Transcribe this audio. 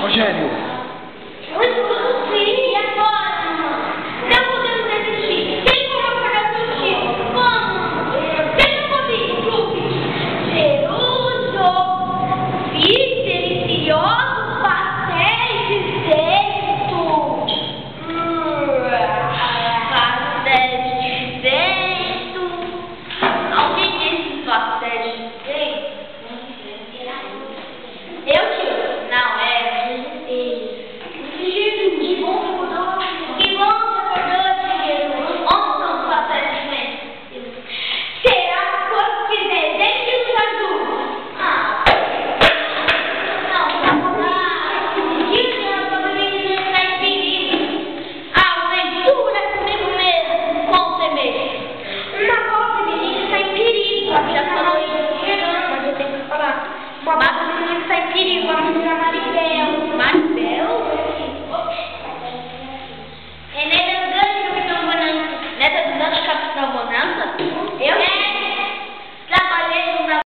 Rogério. E agora, mamãe? Não podemos desistir. Quem vai pagar seu tio? Vamos. Deixa comigo, Jeruso. Fiz deliciosos pastéis de vento. Pastéis de vento. Alguém disse pastéis de vento? Eu, tio. Não, é. Já falou isso, mas eu tenho que falar.